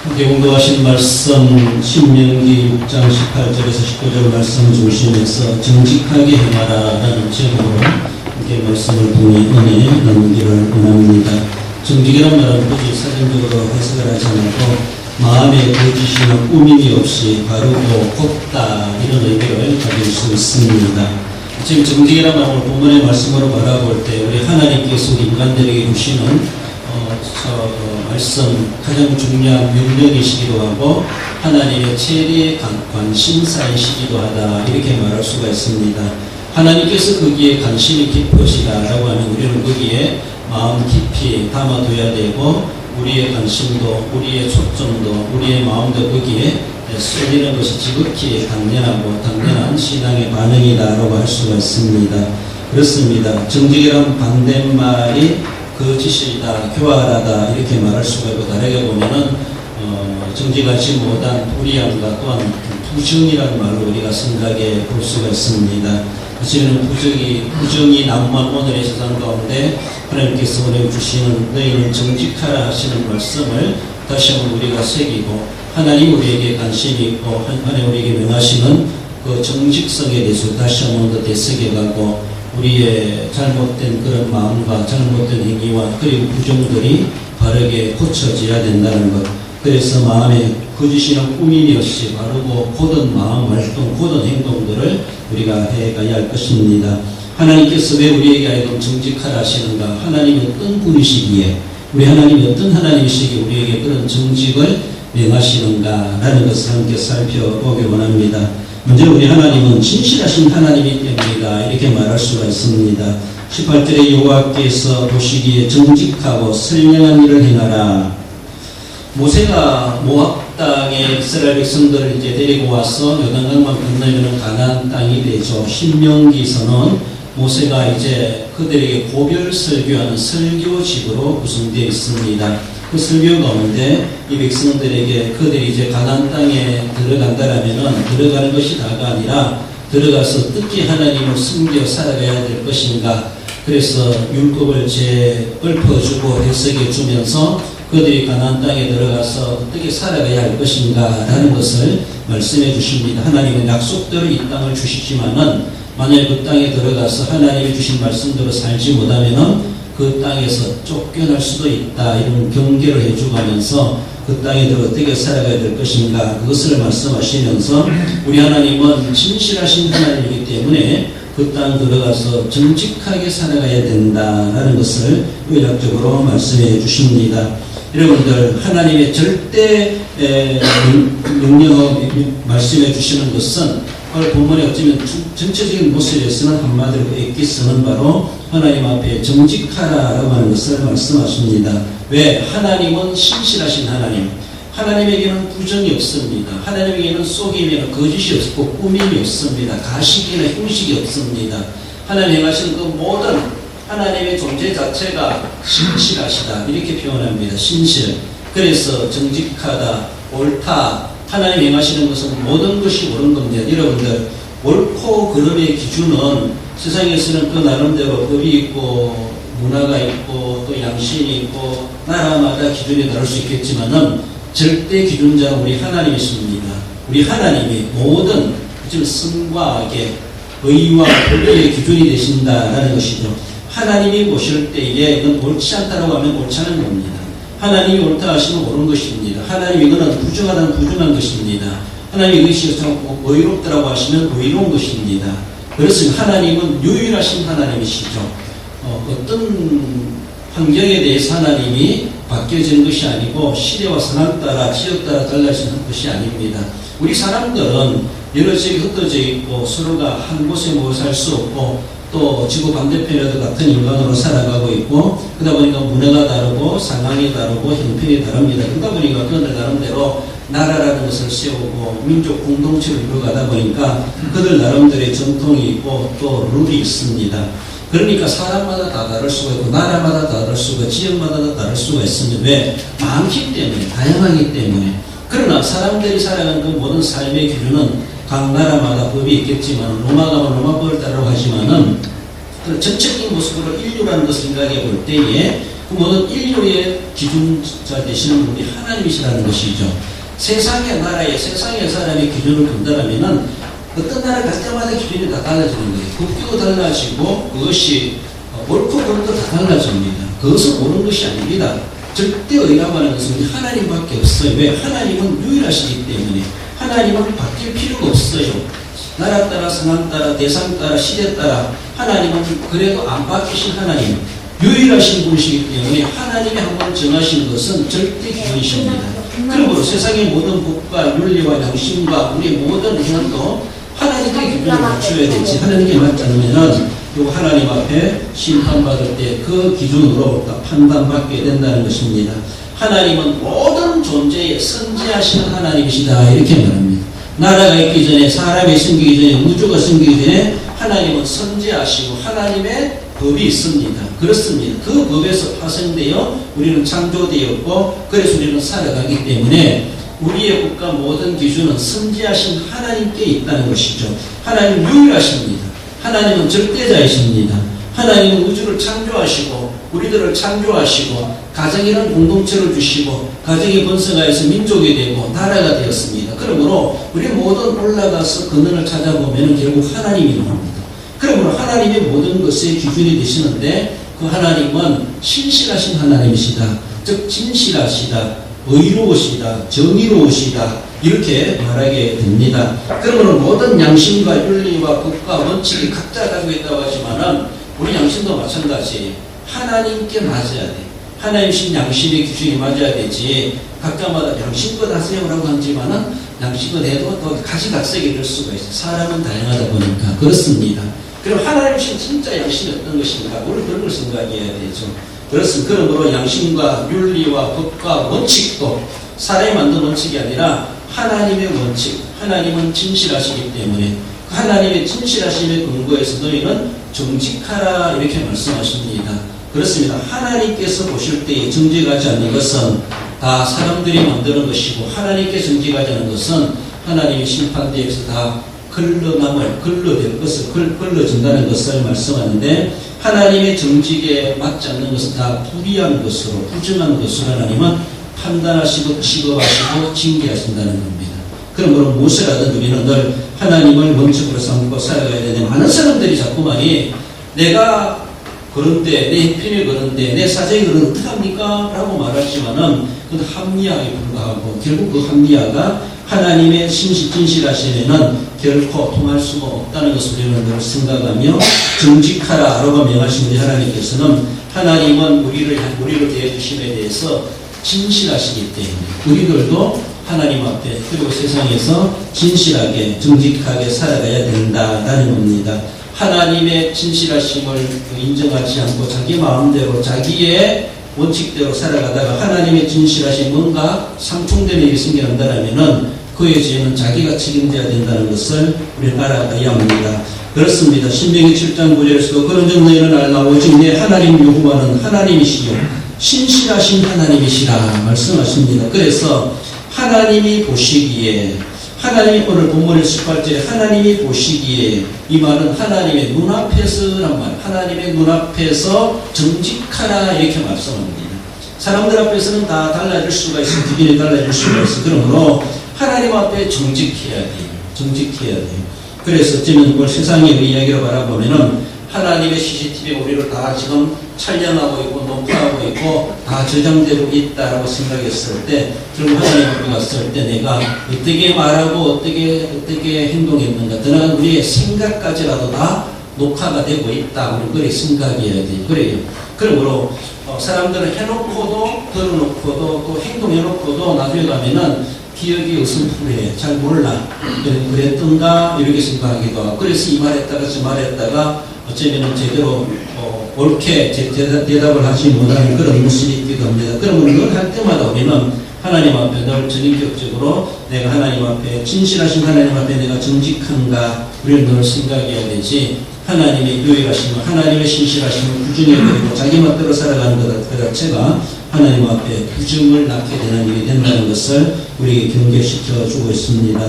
함께 공부하신 말씀 신명기 6장 18절에서 19절 말씀을 중심해서 정직하게 행하라라는 제목으로 함께 말씀을 통해 은혜 나누기를 원합니다. 정직이란 말은 굳이 사전적으로 해석을 하지 않고 마음에 거짓이나 꾸밈이 없이 바르고 곱다 이런 의미를 가질 수 있습니다. 지금 정직이란 말을 본문의 말씀으로 바라볼 때 우리 하나님께서 인간들에게 주시는 말씀 가장 중요한 명령이시기도 하고 하나님의 최대의 관심사이시기도 하다 이렇게 말할 수가 있습니다. 하나님께서 거기에 관심이 깊으시다라고 하면 우리는 거기에 마음 깊이 담아둬야 되고 우리의 관심도 우리의 초점도 우리의 마음도 거기에 쏠리는 것이 지극히 당연한 신앙의 반응이다라고 할 수가 있습니다. 그렇습니다. 정직이란 반대말이 거짓이다, 교활하다 이렇게 말할 수가 있고 다르게 보면은 정직하지 못한 불의함과 또한 부정이라는 말로 우리가 생각해 볼 수가 있습니다. 그치는 부정이 난무한 오늘의 세상 가운데 하나님께서 우리에게 주시는 너희는 정직하라 하시는 말씀을 다시 한번 우리가 새기고 하나님 우리에게 관심이 있고 하나님 우리에게 명하시는 그 정직성에 대해서 다시 한번 더 되새겨가고 우리의 잘못된 그런 마음과 잘못된 행위와 그리고 부정들이 바르게 고쳐져야 된다는 것. 그래서 마음에 거짓이나 꾸밈이 없이 바르고 고든 마음 활동, 고든 행동들을 우리가 해가야 할 것입니다. 하나님께서 왜 우리에게 하여금 정직하라 하시는가? 하나님이 어떤 분이시기에 우리 하나님이 어떤 하나님이시기에 우리에게 그런 정직을 명하시는가? 라는 것을 함께 살펴보기 원합니다. 먼저 우리 하나님은 진실하신 하나님이기 때문이다 이렇게 말할 수가 있습니다. 18절에 여호와께서 보시기에 정직하고 선량한 일을 행하라. 모세가 모압 땅에 이스라엘 백성들을 이제 데리고 와서 요단강만 건너면 가나안 땅이 되죠. 신명기서는 모세가 이제 그들에게 고별 설교하는 설교집으로 구성되어 있습니다. 그 설교 가운데 이 백성들에게 그들이 이제 가나안 땅에 들어간다라면은 들어가는 것이 다가 아니라 들어가서 어떻게 하나님을 숨겨 살아가야 될 것인가. 그래서 율법을 읊어주고 해석해 주면서 그들이 가나안 땅에 들어가서 어떻게 살아가야 할 것인가라는 것을 말씀해 주십니다. 하나님은 약속대로 이 땅을 주시지만은 만약 그 땅에 들어가서 하나님이 주신 말씀대로 살지 못하면은 그 땅에서 쫓겨날 수도 있다 이런 경계를 해주면서 그 땅에 들어 어떻게 살아가야 될 것인가 그것을 말씀하시면서 우리 하나님은 진실하신 하나님이기 때문에 그 땅 들어가서 정직하게 살아가야 된다라는 것을 의략적으로 말씀해 주십니다. 여러분들 하나님의 절대 명령을 말씀해 주시는 것은 오늘 본문에 어쩌면 전체적인 모습에서는 한마디로 애기 쓰는 바로 하나님 앞에 정직하라라고 하는 것을 말씀하십니다. 왜? 하나님은 신실하신 하나님. 하나님에게는 부정이 없습니다. 하나님에게는 속임에는 거짓이 없고 꾸밈이 없습니다. 가식이나 형식이 없습니다. 하나님 행하시는 그 모든 하나님의 존재 자체가 신실하시다 이렇게 표현합니다. 신실. 그래서 정직하다, 옳다. 하나님 행하시는 것은 모든 것이 옳은 겁니다. 여러분들 옳고 그름의 기준은 세상에서는 그 나름대로 법이 있고 문화가 있고 또 양심이 있고 나라마다 기준이 다를 수 있겠지만은 절대 기준자는 우리 하나님이십니다. 우리 하나님이 모든 지금 선과 악의 의와 권리의 기준이 되신다라는 것이죠. 하나님이 보실 때에 이건 옳지 않다라고 하면 옳지 않은 겁니다. 하나님이 옳다 하시면 옳은 것입니다. 하나님 이거는 부정하다는 부정한 것입니다. 하나님 이것이 의롭다라고 하시면 의로운 것입니다. 그렇습니다. 하나님은 유일하신 하나님이시죠. 어떤 환경에 대해서 하나님이 바뀌어지는 것이 아니고 시대와 상황 따라 지역 따라 달라지는 것이 아닙니다. 우리 사람들은 여러 지역에 흩어져 있고 서로가 한 곳에 모여 살 수 없고 또 지구 반대편에도 같은 인간으로 살아가고 있고 그러다 보니까 문화가 다르고 상황이 다르고 형편이 다릅니다. 그러다 보니까 그들 나름대로 나라라는 것을 세우고 민족 공동체를 이루어가다 보니까 그들 나름대로의 전통이 있고 또 룰이 있습니다. 그러니까 사람마다 다 다를 수가 있고 나라마다 다 다를 수가 지역마다 다 다를 수가 있습니다. 왜? 많기 때문에 다양하기 때문에. 그러나 사람들이 살아가는 그 모든 삶의 기준은 각 나라마다 법이 있겠지만 로마 가면 로마법을 따르라고 하지만은 그 전체적인 모습으로 인류라는 것을 생각해 볼 때에 그 모든 인류의 기준자 되시는 분이 하나님이시라는 것이죠. 세상의 나라에 세상의 사람의 기준을 본다면은 어떤 나라 갈 때마다 기준이 다 달라지는 거예요. 국기도 달라지고 그것이 옳고 그름도 다 달라집니다. 그것은 옳은 것이 아닙니다. 절대 의라고 하는 것은 하나님밖에 없어요. 왜? 하나님은 유일하시기 때문에 하나님은 바뀔 필요가 없어요. 나라 따라 상황 따라 대상 따라 시대 따라 하나님은 그래도 안 바뀌신 하나님 유일하신 분이시기 때문에 하나님이 한번 정하신 것은 절대 기준이십니다. 그러므로 세상의 모든 법과 윤리와 양심과 우리의 모든 행동도 하나님께 기준을 맞춰야 되지. 하나님께 맞지 않으면은 요 하나님 앞에 심판받을 때 그 기준으로 판단받게 된다는 것입니다. 하나님은 모든 존재의 선지하시는 하나님이시다 이렇게 말합니다. 나라가 있기 전에 사람이 생기기 전에 우주가 생기기 전에 하나님은 선지하시고 하나님의 법이 있습니다. 그렇습니다. 그 법에서 파생되어 우리는 창조되었고 그래서 우리는 살아가기 때문에 우리의 국가 모든 기준은 선지하신 하나님께 있다는 것이죠. 하나님 유일하십니다. 하나님은 절대자이십니다. 하나님은 우주를 창조하시고 우리들을 창조하시고 가정이라는 공동체를 주시고 가정이 번성하여서 민족이 되고 나라가 되었습니다. 그러므로 우리 모든 올라가서 근원을 찾아보면 결국 하나님이 나옵니다. 그러므로 하나님의 모든 것의 기준이 되시는데 그 하나님은 신실하신 하나님이시다. 즉 진실하시다. 의로우시다. 정의로우시다. 이렇게 말하게 됩니다. 그러므로 모든 양심과 윤리와 국가 원칙이 각자 가지고 있다고 하지만은 우리 양심도 마찬가지예요. 하나님께 맞아야 돼. 하나님신 양심의 기준이 맞아야 되지. 각자마다 양심껏 하세요라고 하지만은 양심껏 해도 또 가지각색이 될 수가 있어요. 사람은 다양하다 보니까 그렇습니다. 그럼 하나님신 진짜 양심이 어떤 것인가? 우리 그런 걸 생각해야 되죠. 그렇습니다. 그러므로 양심과 윤리와 법과 원칙도 사람이 만든 원칙이 아니라 하나님의 원칙, 하나님은 진실하시기 때문에 하나님의 진실하심의 근거에서 너희는 정직하라 이렇게 말씀하십니다. 그렇습니다. 하나님께서 보실 때에 정직하지 않는 것은 다 사람들이 만드는 것이고 하나님께 정직하지 않는 것은 하나님의 심판대에서 다 걸러낼 것을 걸러진다는 것을 말씀하는데 하나님의 정직에 맞지 않는 것은 다 불의한 것으로 부정한 것으로 하나님은 판단하시고 취급하시고 징계하신다는 겁니다. 그러므로 무엇이라든 우리는 늘 하나님을 원칙으로 삼고 살아가야 되는데 많은 사람들이 자꾸만이 내가 그런데 내 형편이 그런데 내 사정이 그런데 어떡합니까? 라고 말하지만은 그건 합리화에 불과하고 결국 그 합리화가 하나님의 진실하시면은 결코 통할 수가 없다는 것을 우리는 늘 생각하며 정직하라 라고 명하신 우리 하나님께서는 하나님은 우리를 대해주심에 대해서 진실하시기 때문에 우리들도 하나님 앞에 그리고 세상에서 진실하게 정직하게 살아가야 된다라는 겁니다. 하나님의 진실하심을 인정하지 않고 자기 마음대로 자기의 원칙대로 살아가다가 하나님의 진실하심 뭔가 상충되는 일이 생겨난다면은 그의 죄는 자기가 책임져야 된다는 것을 우리는 알아가야 합니다. 그렇습니다. 신명기 7장 9절에서도 그런즉 너희는 알라 오직 내 하나님 여호와는 하나님이시요 신실하신 하나님이시라 말씀하십니다. 그래서 하나님이 보시기에 하나님이 오늘 본문의 18절에 하나님이 보시기에 이 말은 하나님의 눈앞에서란 말 하나님의 눈앞에서 정직하라 이렇게 말씀합니다. 사람들 앞에서는 다 달라질 수가 있어 기준이 달라질 수가 있어. 그러므로 하나님 앞에 정직해야 돼요. 정직해야 돼요. 그래서 어쩌면 이걸 세상의 이야기로 바라보면은 하나님의 CCTV가 우리를 다 지금 촬영하고 있고 녹화하고 있고 다 저장되고 있다라고 생각했을 때 결국 하나님 앞에 갔을 때 내가 어떻게 말하고 어떻게 행동했는가 더나 우리의 생각까지라도 다 녹화가 되고 있다. 우리 그렇게 생각해야 돼요. 그래요. 그러므로 사람들은 해놓고도 들어놓고도 또 행동해놓고도 나중에 가면은 기억이 어슴푸레 잘 몰라 그랬던가 이렇게 생각하기도 하고 그래서 이 말했다가 저 말했다가 어쩌면 제대로 옳게 대답을 하지 못하는 그런 모습이 있기도 합니다. 그러면 늘 할 때마다 우리는 하나님 앞에 늘 전인격적으로 내가 하나님 앞에 진실하신 하나님 앞에 내가 정직한가 우리는 늘 생각해야 되지 하나님의 유일하심을 하나님의 신실하심을 부정해버리고 자기 멋대로 살아가는 것 자체가 하나님 앞에 부정을 낳게 되는 일이 된다는 것을 우리에게 경계시켜 주고 있습니다.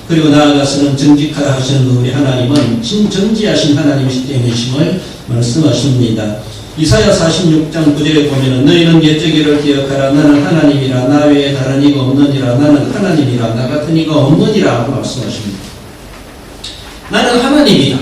그리고 나아가서는 정직하라 하시는 우리 하나님은 진정지하신 하나님이시 때문이심을 말씀하십니다. 이사야 46장 9절에 보면은 너희는 옛적일을 기억하라. 나는 하나님이라. 나 외에 다른 이가 없느니라. 나는 하나님이라. 나 같은 이가 없느니라 하고 말씀하십니다. 나는 하나님이라.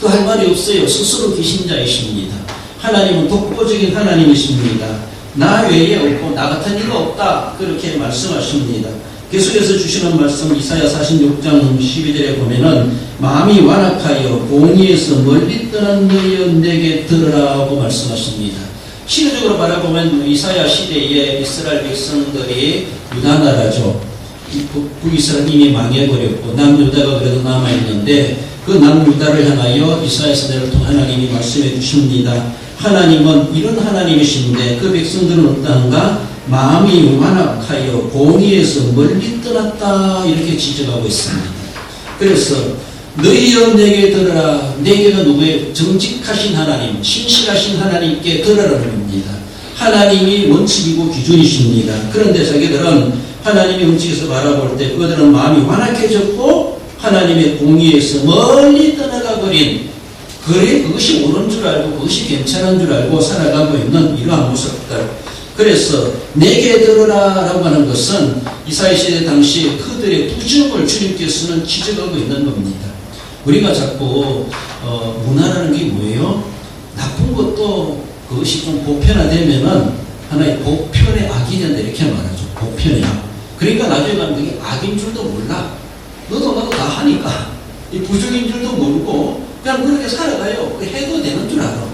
또 할 말이 없어요. 스스로 계신 자이십니다. 하나님은 독보적인 하나님이십니다. 나 외에 없고 나 같은 이가 없다. 그렇게 말씀하십니다. 계속해서 주시는 말씀 이사야 46장 12절에 보면은 마음이 완악하여 공의에서 멀리 떠난 너희여 내게 들으라 하고 말씀하십니다. 시대적으로 바라보면 이사야 시대에 이스라엘 백성들이 유다 나라죠. 북이스라엘 이미 망해버렸고 남유다가 그래도 남아있는데 그 남유다를 향하여 이사야 시대를 통해 하나님이 말씀해 주십니다. 하나님은 이런 하나님이신데 그 백성들은 어떠한가? 마음이 완악하여 공의에서 멀리 떠났다 이렇게 지적하고 있습니다. 그래서 너희여 내게 들으라. 내게가 누구예요? 정직하신 하나님, 신실하신 하나님께 들으라는 겁니다. 하나님이 원칙이고 기준이십니다. 그런데 자기들은 하나님의 원칙에서 바라볼 때 그들은 마음이 완악해졌고 하나님의 공의에서 멀리 떠나가 버린 그래 그것이 옳은 줄 알고 그것이 괜찮은 줄 알고 살아가고 있는 이러한 모습들. 그래서 내게 들으라 라고 하는 것은 이사야 시대 당시 그들의 부정을 주님께서는 지적하고 있는 겁니다. 우리가 자꾸 문화라는 게 뭐예요? 나쁜 것도 그것이 좀 보편화되면은 하나의 보편의 악이 된다 이렇게 말하죠. 보편의 악. 그러니까 나중에 가면 그게 악인 줄도 몰라. 너도 나도 다 하니까 이 부정인 줄도 모르고 그냥 그렇게 살아가요. 해도 되는 줄 알아.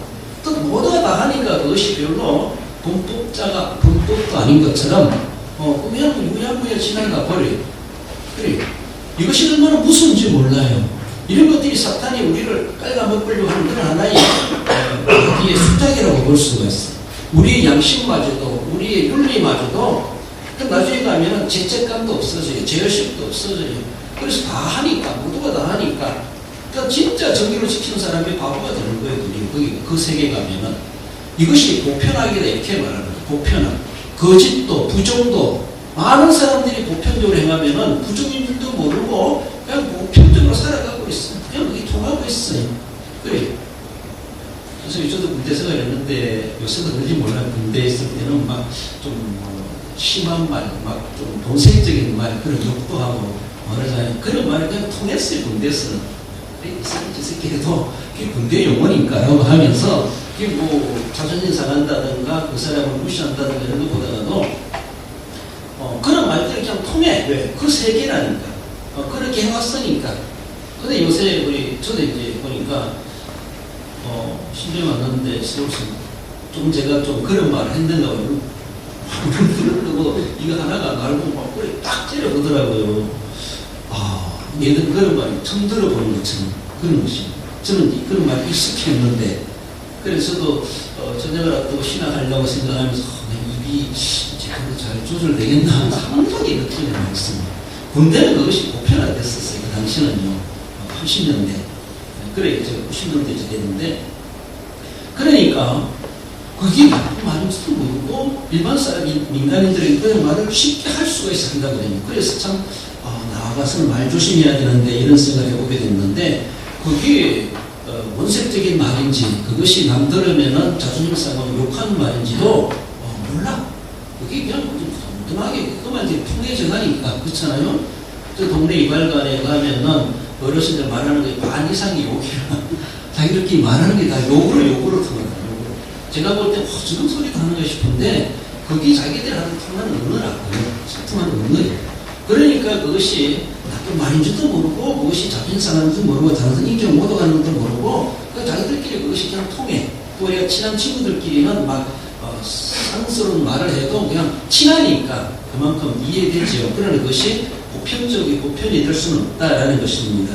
또 모두가 다 하니까 그것이 별로 범법도 아닌 것처럼 그냥 유야무야 지나가 버려요. 그래. 이것이 얼마나 무서운지 몰라요. 이런 것들이 사탄이 우리를 깔아먹으려고 하는 그런 하나의 악의 수작이라고 볼 수가 있어요. 우리의 양심마저도 우리의 윤리마저도 나중에 가면은 죄책감도 없어져요. 죄의식도 없어져요. 그래서 다 하니까 모두가 다 하니까 그러니까 진짜 정의로 지키는 사람이 바보가 되는 거예요. 그 세계 가면은 이것이 보편하게 이렇게 말하는 거예요. 보편학. 거짓도 부정도 많은 사람들이 보편적으로 행하면은 부정인 줄도 모르고 그냥 보편적으로 살아가고 있어요. 그냥 그게 통하고 있어요. 그래. 그래서 저도 군대 생활했는데 요새도 그런지 몰라. 군대에 있을 때는 막 좀 심한 말, 막 좀 동색적인 말, 그런 욕도 하고 말하잖아요. 그런 말이 그냥 통했어요. 군대에서는. 이 새끼 해도 그게 군대 용어니까 라고 하면서 그게 뭐 자존심 상한다든가 그 사람을 무시한다든가 이런 것보다도 그런 말들이 그냥 통해. 왜? 그 세계라니까. 그렇게 해왔으니까. 근데 요새 저도 이제 보니까 신경이 왔는데 좀 제가 좀 그런 말을 했는데 그러고 이거 하나가 날고 막 꼬리 딱 찌려보더라고요. 얘는 그런 말이 처음 들어보는 것처럼 그런 것이 저는 그런 말이 익숙했는데 그래서도 저녁을 앞두고 신학하려고 생각하면서 입이 제대로 잘 조절되겠나 하면서 상당히 느끼는 말씀입니다. 군대는 그것이 보편화됐었어요. 그 당시는요. 80년대 그래 제가 90년대 됐는데 그러니까 그게 나쁜 말인지도 모르고 일반 사람 민간인들에게 그런 말을 쉽게 할 수가 있어 한다거든요. 그래서 참 나아가서는 말 조심해야 되는데 이런 생각이 오게 됐는데 그게 원색적인 말인지 그것이 남 들으면은 자존심 상하고 욕하는 말인지도 몰라. 그게 그냥 덤덤하게 그것만 이제 풍의 전하니까 그렇잖아요. 저 동네 이발관에 가면은 어르신들 말하는 게 반 이상이 욕이라 자기들끼리 말하는 게 다 욕으로 통하더라고요. 제가 볼 때 저런 소리도 하는가 싶은데 그게 자기들한테 통하는 언어라고요. 소통하는 언어예요. 그러니까 그것이 나쁜 말인지도 모르고 그것이 자존심 상하는지도 모르고 다른 인정 못 오가는 것도 모르고 자기들끼리 그것이 그냥 통해. 또 우리가 친한 친구들끼리는 막 상스러운 말을 해도 그냥 친하니까 그만큼 이해되죠. 그러나 그것이 보편이 될 수는 없다라는 것입니다.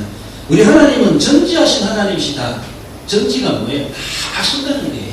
우리 하나님은 전지하신 하나님이시다. 전지가 뭐예요? 다 아신다는 거예요.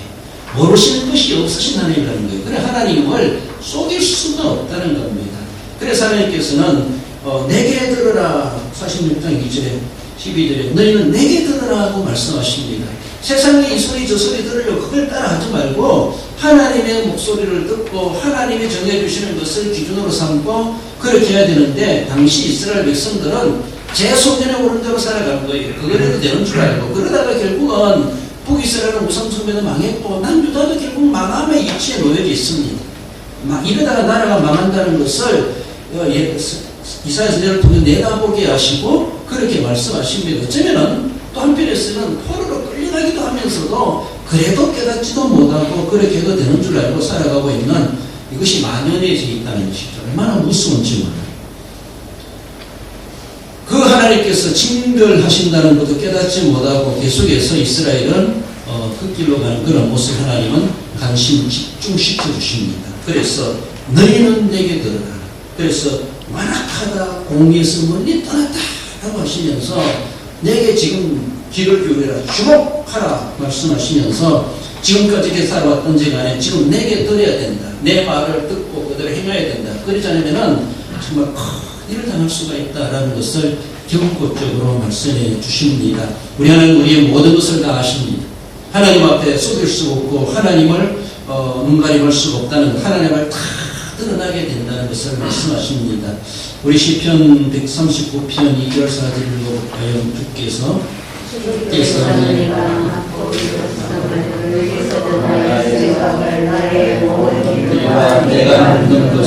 모르시는 것이 없으신 하나님이라는 거예요. 그래 하나님을 속일 수가 없다는 겁니다. 그래서 하나님께서는 내게 들으라 46장 2절에 12절에 너희는 내게 들으라고 말씀하십니다. 세상에 이 소리 저 소리 들으려고 그걸 따라 하지 말고 하나님의 목소리를 듣고 하나님이 정해주시는 것을 기준으로 삼고 그렇게 해야 되는데 당시 이스라엘 백성들은 제 소견에 오른 대로 살아간 거예요. 그걸 해도 되는 줄 알고 그러다가 결국은 북이스라엘은 우상숭배도 망했고 남유다도 결국 망함의 이치에 놓여져 있습니다. 이러다가 나라가 망한다는 것을 이사야 선지자를 통해 내다보게 하시고 그렇게 말씀하십니다. 어쩌면은 또 한편에서는 포로로 끌려가기도 하면서도 그래도 깨닫지도 못하고 그렇게도 되는 줄 알고 살아가고 있는 이것이 만연해져 있다는 것이죠. 얼마나 무서운지 몰라요. 그 하나님께서 징벌하신다는 것도 깨닫지 못하고 계속해서 이스라엘은 그 길로 가는 그런 모습 하나님은 관심 집중시켜 주십니다. 그래서 너희는 내게 들어라. 그래서 완악하다 공의에서 멀리 떠났다 라고 하시면서 내게 지금 귀를 기울여라 주목하라 말씀하시면서 지금까지 이렇게 살아왔던 지간에 지금 내게 들어야 된다. 내 말을 듣고 그대로 행해야 된다. 그러지 않으면 정말 큰 일을 당할 수가 있다라는 것을 경고적으로 말씀해 주십니다. 우리 하나님 우리의 모든 것을 다 아십니다. 하나님 앞에 속일 수 없고 하나님을 눈가림할 수가 없다는 하나님을 다 드러나게 된다는 것을 말씀하십니다. 우리 시편 139편 2절 4절을 읽어볼까요? 주께서 내가 묻는 것을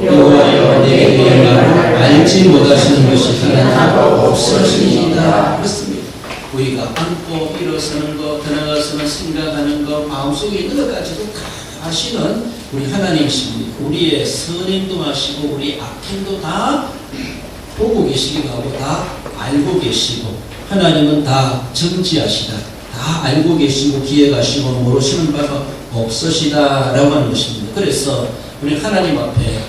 여호와여 내게 대하여 알지 못하시는 것이 하나도 없으시니이다. 그렇습니다. 우리가 앉고 일어서는 것, 들어가서는 생각하는 것, 마음속에 있는 것까지도 다 아시는 우리 하나님이십니다. 우리의 선행도 아시고 우리 악행도 다 보고 계시기도 하고 다 알고 계시고 하나님은 다 정지하시다. 다 알고 계시고 기획하시고 모르시는 바가 없으시다라고 하는 것입니다. 그래서 우리 하나님 앞에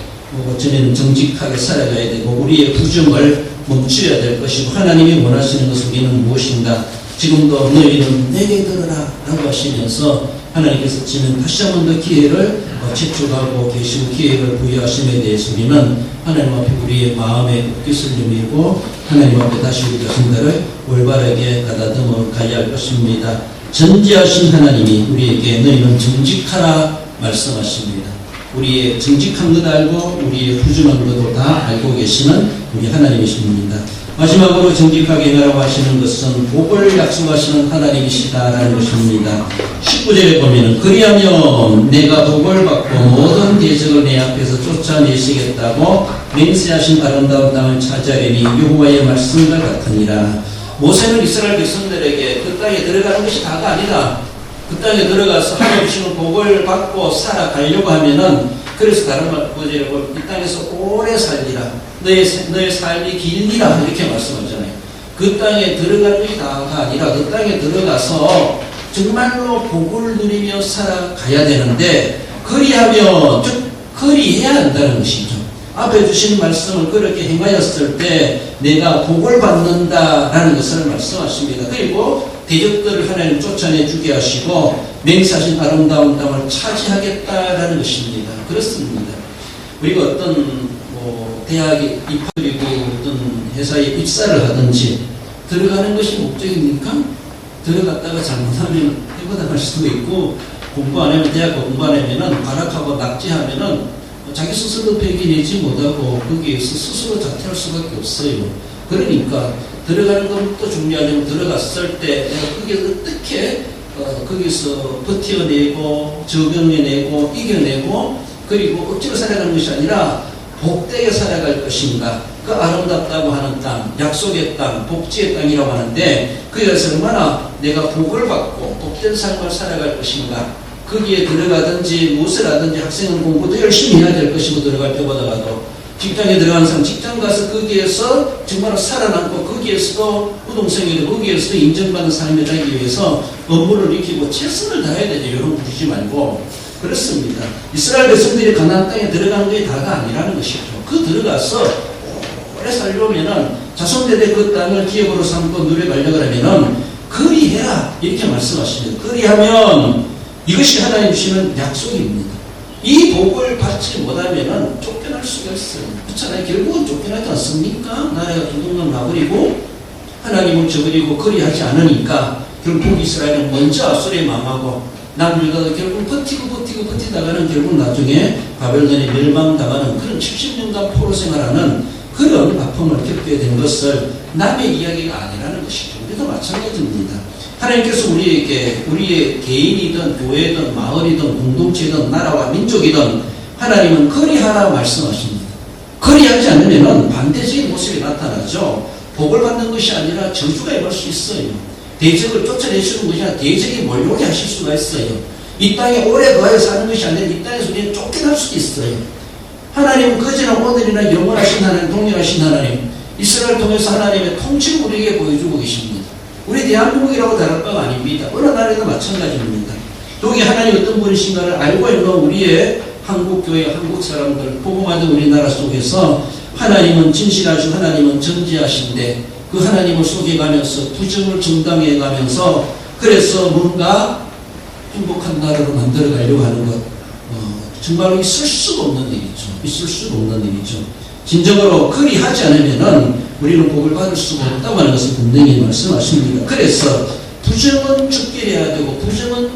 어쩌면 정직하게 살아가야 되고 우리의 부정을 멈춰야 될 것이고 하나님이 원하시는 것은 우리는 무엇인가 지금도 너희는 내게 들어라 라고 하시면서 하나님께서 지금 다시 한 번 더 기회를 채축하고 계시고 기회를 부여하심에 대해서 우리는 하나님 앞에 우리의 마음에 옷깃을 내밀고 하나님 앞에 다시 우리 자신들을 올바르게 가다듬어 가야 할 것입니다. 전지하신 하나님이 우리에게 너희는 정직하라 말씀하십니다. 우리의 정직한 것 알고 우리의 부정한 것도 다 알고 계시는 우리 하나님이십니다. 마지막으로 정직하게 행하라고 하시는 것은 복을 약속하시는 하나님이시다라는 것입니다. 19절에 보면 그리하면 내가 복을 받고 모든 대적을 내 앞에서 쫓아내시겠다고 맹세하신 아름다운 땅을 차지하리니 여호와의 말씀과 같으니라. 모세는 이스라엘 백성들에게 그 땅에 들어가는 것이 다가 아니다. 그 땅에 들어가서 하나님 주시는 복을 받고 살아가려고 하면은 그래서 다른 말 보제라고 이 땅에서 오래 살리라. 너의 삶이 길리라 이렇게 말씀하잖아요. 그 땅에 들어가는 것이 다가 아니라 그 땅에 들어가서 정말로 복을 누리며 살아가야 되는데 그리하면 즉 그리해야 한다는 것이죠. 앞에 주신 말씀을 그렇게 행하였을 때 내가 복을 받는다라는 것을 말씀하십니다. 그리고 대적들을 하나님 쫓아내 주게 하시고 맹세하신 아름다운 땅을 차지하겠다라는 것입니다. 그렇습니다. 우리가 어떤 대학에 입학이고 어떤 회사에 입사를 하든지 들어가는 것이 목적입니까? 들어갔다가 잘못하면 해고당할 수도 있고 공부 안 하면 대학 공부 안 하면은 발악하고 낙제하면은 자기 스스로 배기내지 못하고 거기에서 스스로 자퇴할 수밖에 없어요. 그러니까 들어가는 것도 중요하지만 들어갔을 때 내가 거기에 어떻게 거기서 버텨내고 적응해내고 이겨내고 그리고 억지로 살아가는 것이 아니라 복되게 살아갈 것인가. 그 아름답다고 하는 땅, 약속의 땅, 복지의 땅이라고 하는데 그것을 얼마나 내가 복을 받고 복된 삶을 살아갈 것인가. 거기에 들어가든지 무엇을 하든지 학생은 공부도 열심히 해야 될 것이고 들어갈 때보다도 직장에 들어가는 사람 직장 가서 거기에서 정말 살아남고 거기에서도 우동성이 되고 거기에서도 인정받는 삶을 살기 위해서 업무를 익히고 최선을 다해야 되죠. 이런 거 부르지 말고. 그렇습니다. 이스라엘 백성들이 가나안 땅에 들어가는 게 다가 아니라는 것이죠. 그 들어가서 오래 살려면은 자손대대 그 땅을 기업으로 삼고 누려가려고 하면은 그리해라 이렇게 말씀하십니다. 그리하면 이것이 하나님 주시는 약속입니다. 이 복을 받지 못하면은 쫓겨날 수가 있어요. 그렇잖아요. 결국은 쫓겨나지 않습니까? 나라가 두둥강 나버리고 하나님을 저버리고 그리하지 않으니까 결국 이스라엘은 먼저 아수르에 망하고 남유다도 결국 버티다가는 결국 나중에 바벨론에 멸망당하는 그런 70년간 포로 생활하는 그런 아픔을 겪게 된 것을 남의 이야기가 아니라는 것이죠. 우리도 마찬가지입니다. 하나님께서 우리에게 우리의 개인이든 교회든 마을이든 공동체든 나라와 민족이든 하나님은 그리하라 말씀하십니다. 그리하지 않으면 반대적인 모습이 나타나죠. 복을 받는 것이 아니라 저주가 임할 수 있어요. 대적을 쫓아내시는 것이 아니라 대적이 몰려오게 하실 수가 있어요. 이 땅에 오래 거하여 사는 것이 아니라 이 땅에서 우리는 쫓겨날 수도 있어요. 하나님은 그제나 오늘이나 영원하신 하나님, 동일하신 하나님, 이스라엘을 통해서 하나님의 통치를 우리에게 보여주고 계십니다. 우리 대한민국이라고 다를 바가 아닙니다. 어느 나라에도 마찬가지입니다. 여기 하나님 어떤 분이신가를 알고 있는 우리의 한국교회, 한국 사람들, 복음화된 우리나라 속에서 하나님은 진실하시고 하나님은 전지하신데 그 하나님을 속여가면서 부정을 정당해가면서 그래서 뭔가 행복한 나라로 만들어가려고 하는 것 정말로 있을 수가 없는 일이죠. 있을 수가 없는 일이죠. 진정으로 그리하지 않으면은 우리는 복을 받을 수가 없다고 하는 것을 분명히 말씀하십니다. 그래서 부정은 죽게 해야 되고 부정은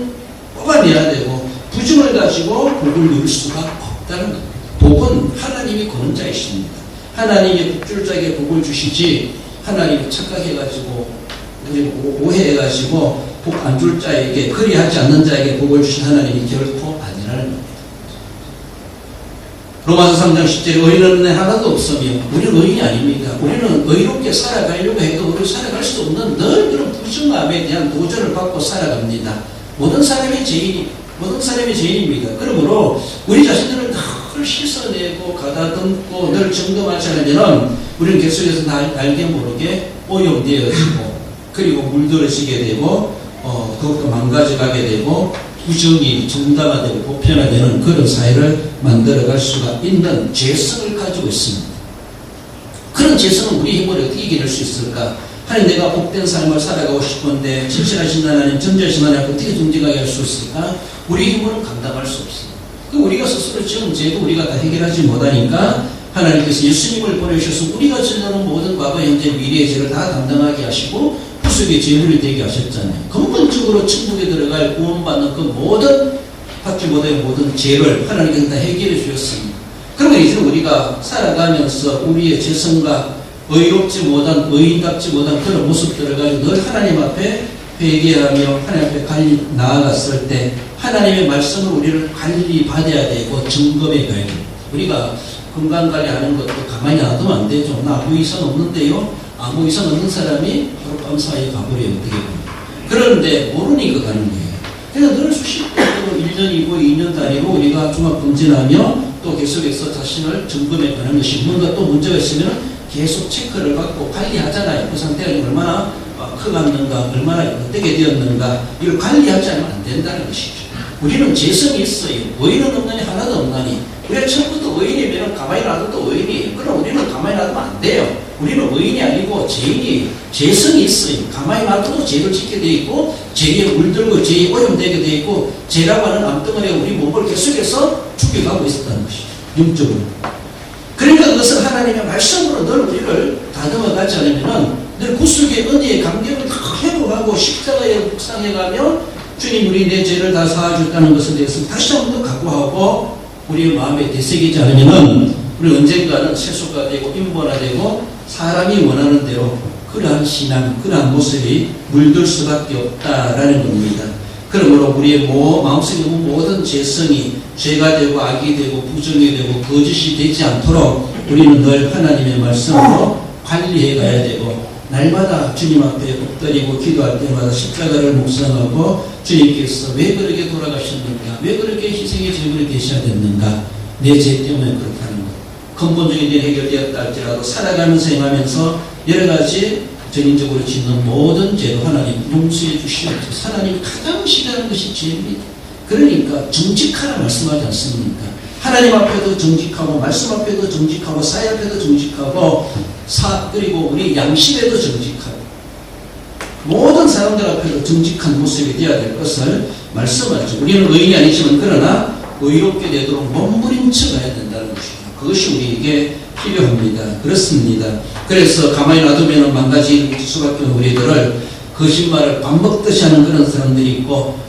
뽑아내야 되고 부정을 가지고 복을 누릴 수가 없다는 것. 복은 하나님이 거는 자이십니다. 하나님이 복줄자에게 복을 주시지 하나님이 착각해가지고 오해해가지고 복 안 줄 자에게 그리하지 않는 자에게 복을 주신 하나님이 결코 아니라는 겁니다. 로마서 3장 10절에 의인은 하나도 없으며 우리는 의인이 아닙니다. 우리는 의롭게 살아가려고 해도 우리 살아갈 수 없는 늘 그런 부정함에 대한 도전을 받고 살아갑니다. 모든 사람이 죄인입니다. 그러므로 우리 자신들을 늘 씻어내고 가다듬고 늘 점검하지 않으면 우리는 계속해서 알게 모르게 오염되어지고 그리고 물들어지게 되고 더욱더 망가져가게 되고 부정이 정당화되고 보편화되는 그런 사회를 만들어갈 수가 있는 죄성을 가지고 있습니다. 그런 죄성은 우리 힘으로 어떻게 이겨낼 수 있을까? 하나님 내가 복된 삶을 살아가고 싶은데 진실하신 하나님, 전지하신 하나님 어떻게 정직하게 할 수 있을까? 우리 힘으로는 감당할 수 없습니다. 우리가 스스로 지은 죄도 우리가 다 해결하지 못하니까 하나님께서 예수님을 보내주셔서 우리가 지는 모든 과거, 현재, 미래의 죄를 다 담당하게 하시고 구속의 제물이 되게 하셨잖아요. 근본적으로 천국에 들어갈 구원받는 그 모든 받지 못할 모든 죄를 하나님께서 다 해결해 주셨습니다. 그러면 이제 우리가 살아가면서 우리의 죄성과 의롭지 못한, 의인답지 못한 그런 모습들을 가지고 늘 하나님 앞에 회개하며 하나님 앞에 관리 나아갔을 때 하나님의 말씀을 우리를 관리 받아야 되고 점검해 가야 돼요. 우리가 건강관리하는 것도 가만히 놔두면 안 되죠. 나 아무 이상 없는데요. 아무 이상 없는 사람이 하룻밤 사이에 가버려요. 어떻게 보면. 그런데 모르니까 가는 거예요. 그래서 늘 수십번으로 1년이고 2년 단위로 우리가 종합검진하며 또 계속해서 자신을 점검해 가는 것이 뭔가 또 문제가 있으면 계속 체크를 받고 관리하잖아요. 그 상태가 얼마나 커갔는가, 얼마나 어떻게 되었는가, 이걸 관리하지 않으면 안 된다는 것이죠. 우리는 재성이 있어요. 의인은 없나니 하나도 없나니. 우리가 처음부터 의인이면 가만히 놔둬도 의인이에요. 그럼 우리는 가만히 놔두면 안 돼요. 우리는 의인이 아니고 죄인이 재성이 있어요. 가만히 놔둬도 죄를 짓게 돼 있고 죄에 물들고 죄에 오염되게 돼 있고 죄라고 하는 암덩어리가 우리 몸을 계속해서 죽여가고 있었다는 것이죠. 영적으로. 그러니까 그것을 하나님의 말씀으로 늘 우리를 다듬어가지 않으면 늘 구속의 은혜의 감격을 다 회복하고 십자가에 묵상해가며 주님 우리 내 죄를 다 사하셨다는 것에 대해서 다시 한 번 더 각오하고 우리의 마음에 되새기지 않으면 우리 언젠가는 세속화 되고 인본화되고 사람이 원하는 대로 그러한 신앙, 그러한 모습이 물들 수밖에 없다라는 겁니다. 그러므로 우리의 마음속에 있는 모든 죄성이 죄가 되고 악이 되고 부정이 되고 거짓이 되지 않도록 우리는 늘 하나님의 말씀으로 관리해 가야 되고 날마다 주님 앞에 엎드리고 기도할 때마다 십자가를 묵상하고 주님께서 왜 그렇게 돌아가셨는가, 왜 그렇게 희생의 제물이 되셔야 됐는가, 내 죄 때문에 그렇다는 것. 근본적인 일이 해결되었다 할지라도 살아가면서 행하면서 여러 가지 전인적으로 짓는 모든 죄도 하나님 용서해 주시옵소서. 하나님 가장 싫어하는 것이 죄입니다. 그러니까 정직하라 말씀하지 않습니까? 하나님 앞에도 정직하고 말씀 앞에도 정직하고 사회 앞에도 정직하고 그리고 우리 양심에도 정직하고 모든 사람들 앞에도 정직한 모습이 되어야 될 것을 말씀하죠. 우리는 의인이 아니지만 그러나 의롭게 되도록 몸부림쳐 가야 된다는 것이죠. 그것이 우리에게 필요합니다. 그렇습니다. 그래서 가만히 놔두면 망가질 수밖에 없는 우리들을 거짓말을 밥 먹듯이 하는 그런 사람들이 있고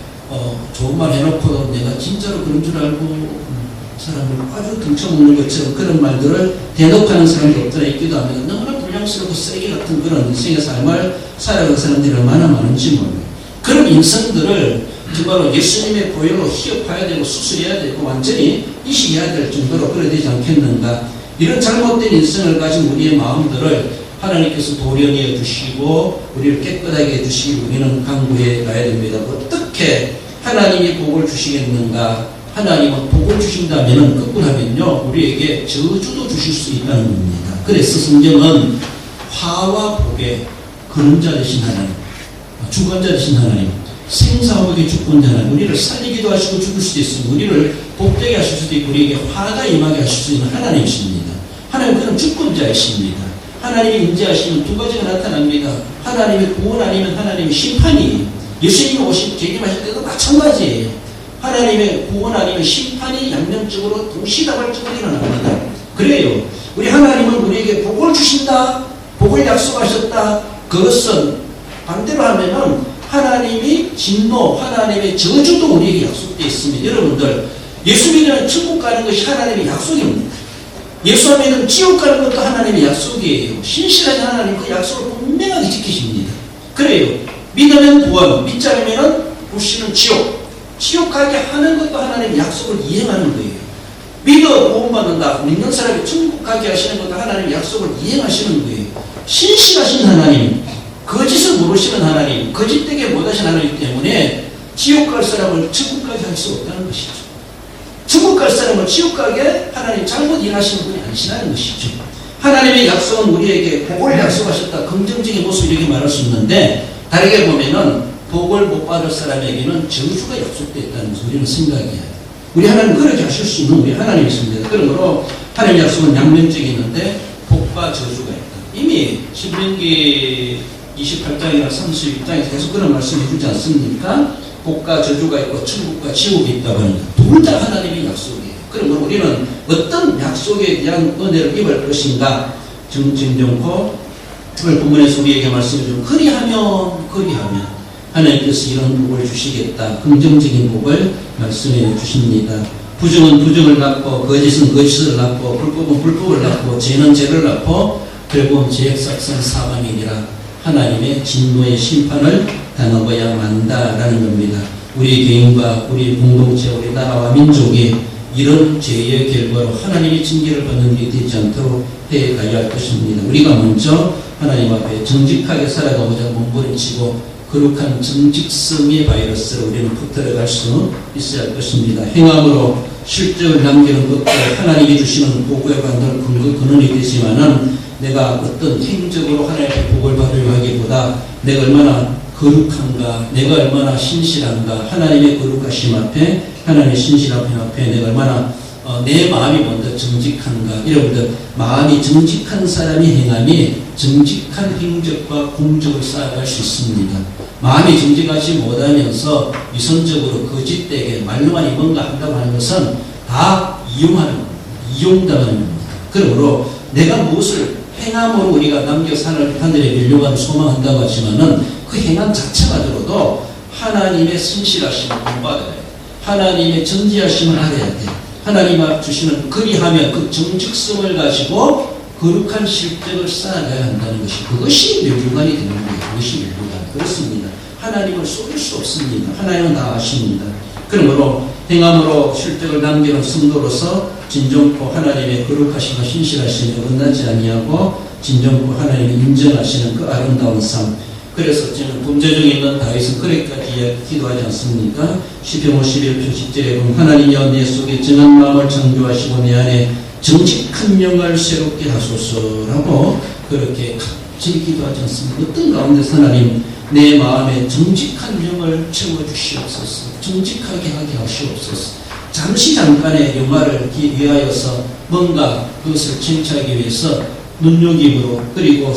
좋은 말 해놓고도 내가 진짜로 그런 줄 알고 사람을 아주 등쳐먹는 것처럼 그런 말들을 대놓고 하는 사람이 없더라 있기도 합니다. 너무나 불량스럽고 쓰레기 같은 그런 인생의 삶을 살아가는 사람들이 얼마나 많은지 몰라요. 그런 인생들을 정말로 예수님의 보혈로 희업해야 되고 수술해야 되고 완전히 이식해야 될 정도로 그래야 되지 않겠는가. 이런 잘못된 인생을 가진 우리의 마음들을 하나님께서 도련해 주시고 우리를 깨끗하게 해주시기 우리는 강구해 가야 됩니다. 어떻게 하나님이 복을 주시겠는가? 하나님은 복을 주신다면 거꾸로 하면요 우리에게 저주도 주실 수 있다는 겁니다. 그래서 성경은 화와 복의 근원자 되신 하나님, 주관자 되신 하나님, 생사복의 주권자 하나님, 우리를 살리기도 하시고 죽을 수도 있으고 우리를 복되게 하실 수도 있고 우리에게 화가 임하게 하실 수 있는 하나님이십니다. 하나님 그는 주권자이십니다. 하나님이 임재하시면 두 가지가 나타납니다. 하나님의 구원 아니면 하나님의 심판이, 예수님이 오신 재림하실 때도 마찬가지예요. 하나님의 구원 아니면 심판이 양면적으로 동시다발적으로 일어납니다. 그래요. 우리 하나님은 우리에게 복을 주신다, 복을 약속하셨다. 그것은 반대로 하면은 하나님이 진노, 하나님의 저주도 우리에게 약속되어 있습니다. 여러분들, 예수 믿으면 천국 가는 것이 하나님의 약속입니다. 예수 믿으면 지옥 가는 것도 하나님의 약속이에요. 신실하신 하나님 그 약속을 분명하게 지키십니다. 그래요. 믿으면 구원, 믿지 않으면 불씨는 지옥 가게 하는 것도 하나님의 약속을 이행하는 거예요. 믿어 구원받는다, 믿는 사람이 천국 가게 하시는 것도 하나님의 약속을 이행하시는 거예요. 신실하신 하나님, 거짓을 모르시는 하나님, 거짓되게 못하신 하나님 때문에 지옥 갈 사람을 천국 가게 할 수 없다는 것이죠. 천국 갈 사람을 지옥 가게 하나님 잘못 일하시는 분이 아니시라는 것이죠. 하나님의 약속은 우리에게 복을 약속하셨다. 긍정적인 모습 이렇게 말할 수 있는데 다르게 보면은 복을 못 받을 사람에게는 저주가 약속되어 있다는 것을 우리는 생각해야 해요. 우리 하나님 그렇게 하실 수 있는 우리 하나님이십니다. 그러므로 하나님의 약속은 양면적이 있는데 복과 저주가 있다. 이미 신명기 28장이나 32장에 계속 그런 말씀을 해주지 않습니까? 복과 저주가 있고 천국과 지옥이 있다고 합니다. 둘 다 하나님의 약속이에요. 그러면 우리는 어떤 약속에 대한 은혜를 입을 것인가? 정정코 오늘 본문에서 우리에게 말씀해 준 그리하면 하나님께서 이런 복을 주시겠다. 긍정적인 복을 말씀해 주십니다. 부정은 부정을 낳고 거짓은 거짓을 낳고 불법은 불법을 낳고 죄는 죄를 낳고 결국은 죄악삭선 사망이니라. 하나님의 진노의 심판을 당하고야 만다라는 겁니다. 우리 개인과 우리 공동체, 우리 나라와 민족이 이런 죄의 결과로 하나님의 징계를 받는 일이 되지 않도록 해가야 할 것입니다. 우리가 먼저 하나님 앞에 정직하게 살아가고자 몸부림치고 거룩한 정직성의 바이러스를 우리는 붙들어갈 수 있어야 할 것입니다. 행함으로 실적을 남기는 것도 하나님이 주시는 복의 관들 근원이 되지만은 내가 어떤 행적으로 하나님의 복을 받으려 하기보다 내가 얼마나 거룩한가, 내가 얼마나 신실한가, 하나님의 거룩하심 앞에, 하나님의 신실하심 앞에 내가 얼마나 내 마음이 먼저 정직한가. 여러분들, 마음이 정직한 사람이 행함이 정직한 행적과 공적을 쌓아갈 수 있습니다. 마음이 정직하지 못하면서 위선적으로 거짓되게 말로만 뭔가 한다고 하는 것은 다 이용하는 겁니다. 이용당하는 겁니다. 그러므로 내가 무엇을 행함으로 우리가 남겨서 하늘의 멸류관을 소망한다고 하지만은 그 행함 자체만으로도 하나님의 신실하심을 본받아야 돼. 하나님의 전지하심을 알아야 돼. 하나님 앞 주시는 그리하면 그 정직성을 가지고 거룩한 실적을 쌓아가야 한다는 것이, 그것이 멸류관이 되는 거예요. 그것이 멸류관. 그렇습니다. 하나님을 속일 수 없습니다. 하나님은 다 아십니다. 그러므로 행함으로 실적을 남기는 성도로서 진정코 하나님의 거룩하심과 신실하심에 어긋나지 아니하고 진정코 하나님이 인정하시는 그 아름다운 삶. 그래서 저는 범죄 중에 있는 다윗은 그렇게까지 기도하지 않습니까? 시편 51편 10절에 보면 하나님이여 내 속에 정한 마음을 창조하시고 내 안에 정직한 영을 새롭게 하소서라고 그렇게 갑자기 기도하지 않습니까? 어떤 가운데서 하나님 내 마음에 정직한 영을 채워주시옵소서. 정직하게 하게 하시옵소서. 잠깐의 영화를 위하여서 뭔가 그것을 쟁취하기 위해서 눈여김으로 그리고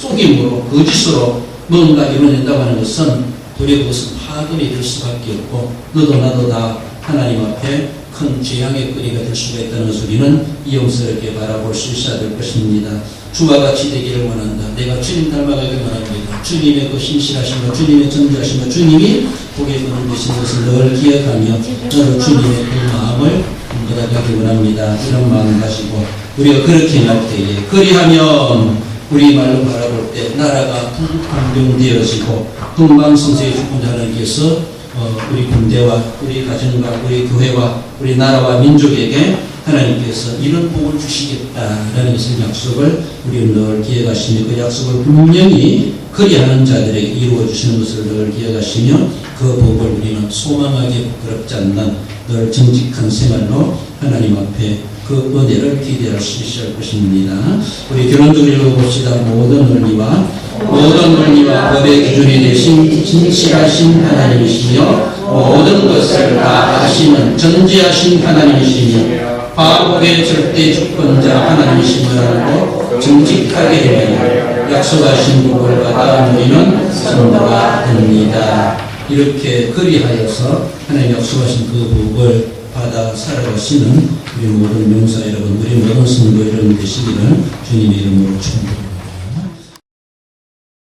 속임으로 거짓으로 뭔가 이뤄낸다고 하는 것은 도리어 그것은 파근이 될 수밖에 없고 너도 나도 다 하나님 앞에 큰 재앙의 거리가 될 수가 있다는 것을 우리는 이용스럽게 바라볼 수 있어야 될 것입니다. 주와 같이 되기를 원한다. 내가 주님 닮아가기를 원합니다. 주님의 그 신실하심과 주님의 정죄하심과 주님이 복의 근원 되신 것을 늘 기억하며 저는 주님의 그 마음을 성도가 되기 원합니다. 이런 마음 가지고 우리가 그렇게 할 때에 그리하면 우리 말로 바라볼 때 나라가 강병되어지고 흥망성쇠의 주권자 하나님께서 우리 군대와 우리 가정과 우리 교회와 우리 나라와 민족에게 하나님께서 이런 복을 주시겠다라는 것을 약속을 우리는 늘 기억하시며 그 약속을 분명히 그리하는 자들에게 이루어 주시는 것을 늘 기억하시며 그 복을 우리는 소망하게 부끄럽지 않는 늘 정직한 생활로 하나님 앞에 그 은혜를 기대할 수 있을 것입니다. 우리 결론적으로 읽어봅시다. 모든 논리와 법의 기준이 되신 진실하신 하나님이시며 모든 것을 다 아시는 전지하신 하나님이시며 화복의 절대 주권자 하나님이심을 알고 정직하게 되며 약속하신 복을 받아 누리는 성도가 됩니다. 이렇게 그리하여서 하나님 약속하신 그 복을 받아 살아가시는 우리 모든 명사 여러분, 우리 모든 성도 여러분 되시기를 주님의 이름으로 축복합니다.